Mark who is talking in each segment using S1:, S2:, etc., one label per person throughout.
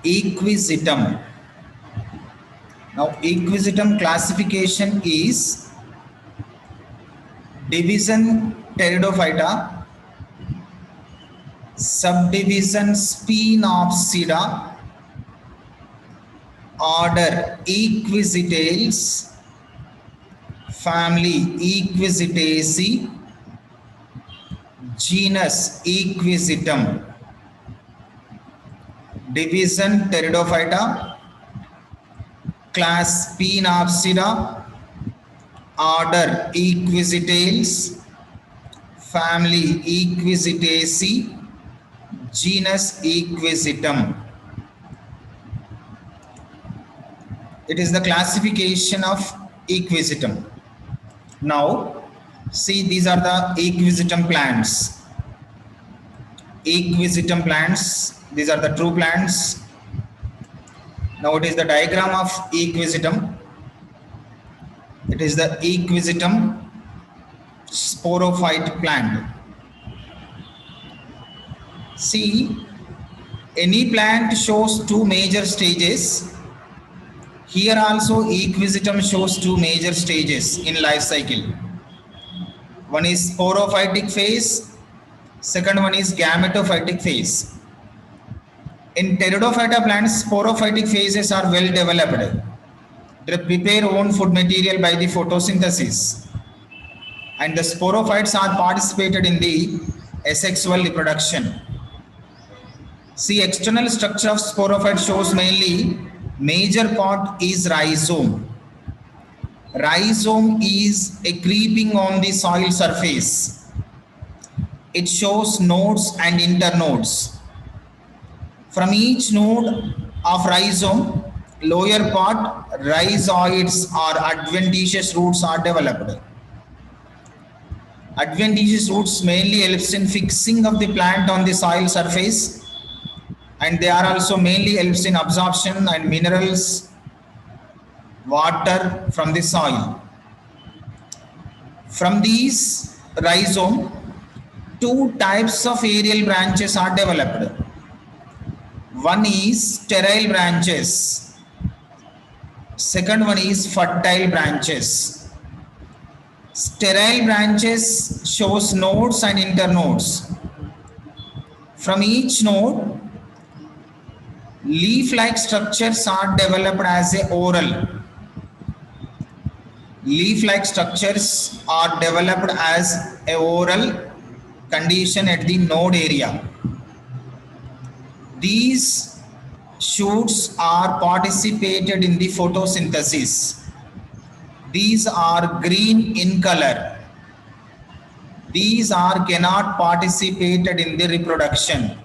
S1: Equisetum. Now, equisetum classification is division Pteridophyta, subdivision Sphenopsida, order Equisetaceae, family Equisetaceae, genus Equisetum, division Pteridophyta, class Sphenopsida, order Equisetaceae, family Equisetaceae, genus Equisetum. It is the classification of Equisetum. Now, see, these are the Equisetum plants. Equisetum plants, these are the true plants. Now, it is the diagram of Equisetum. It is the Equisetum sporophyte plant. See, any plant shows two major stages. Here also Equisetum shows two major stages in life cycle. One is sporophytic phase, second one is gametophytic phase. In Pteridophyta plants, sporophytic phases are well developed. They prepare own food material by the photosynthesis, and the sporophytes are participated in the asexual reproduction. See, external structure of sporophyte shows mainly major part is rhizome. Rhizome is a creeping on the soil surface. It shows nodes and internodes. From each node of rhizome, lower part rhizoids or adventitious roots are developed. Adventitious roots mainly helps in fixing of the plant on the soil surface, and they are also mainly helps in absorption and minerals, water from the soil. From these rhizome, two types of aerial branches are developed. One is sterile branches, second one is fertile branches. Sterile branches shows nodes and internodes. From each node, leaf-like structures are developed as a oral. Leaf-like structures are developed as a oral condition at the node area. These shoots are participated in the photosynthesis. These are green in color. These are cannot participated in the reproduction.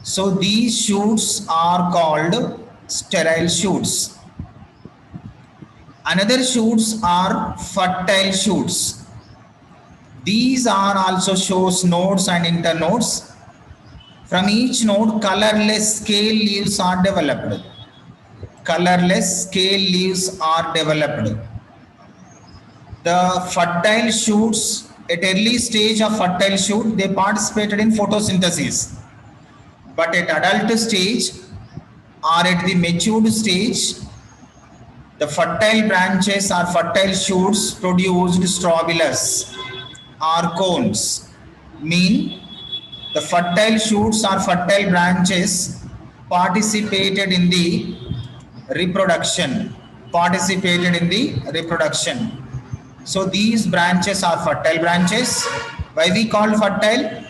S1: So these shoots are called sterile shoots. Another shoots are fertile shoots. These are also shows nodes and internodes. From each node, colorless scale leaves are developed. Colorless scale leaves are developed. The fertile shoots, at early stage of fertile shoot, they participated in photosynthesis. But at adult stage or at the matured stage, the fertile branches or fertile shoots produced strobilus or cones. Mean the fertile shoots or fertile branches participated in the reproduction. So these branches are fertile branches. Why we call fertile?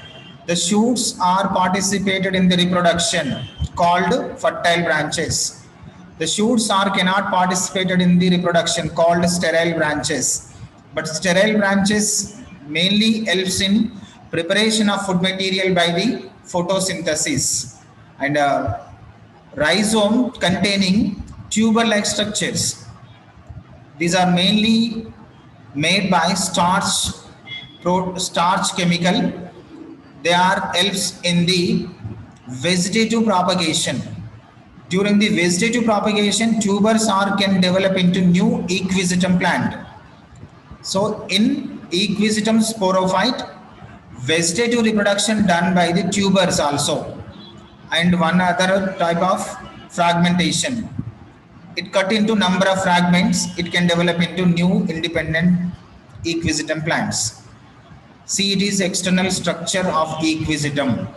S1: The shoots are participated in the reproduction, called fertile branches. The shoots are cannot participated in the reproduction, called sterile branches. But sterile branches mainly helps in preparation of food material by the photosynthesis. And rhizome containing tuber-like structures. These are mainly made by starch chemical. They are helps in the vegetative propagation. During the vegetative propagation, tubers can develop into new Equisetum plant. So in Equisetum sporophyte, vegetative reproduction done by the tubers also, and one other type of fragmentation. It cut into number of fragments. It can develop into new independent equisetum plants. See, it is external structure of equisetum.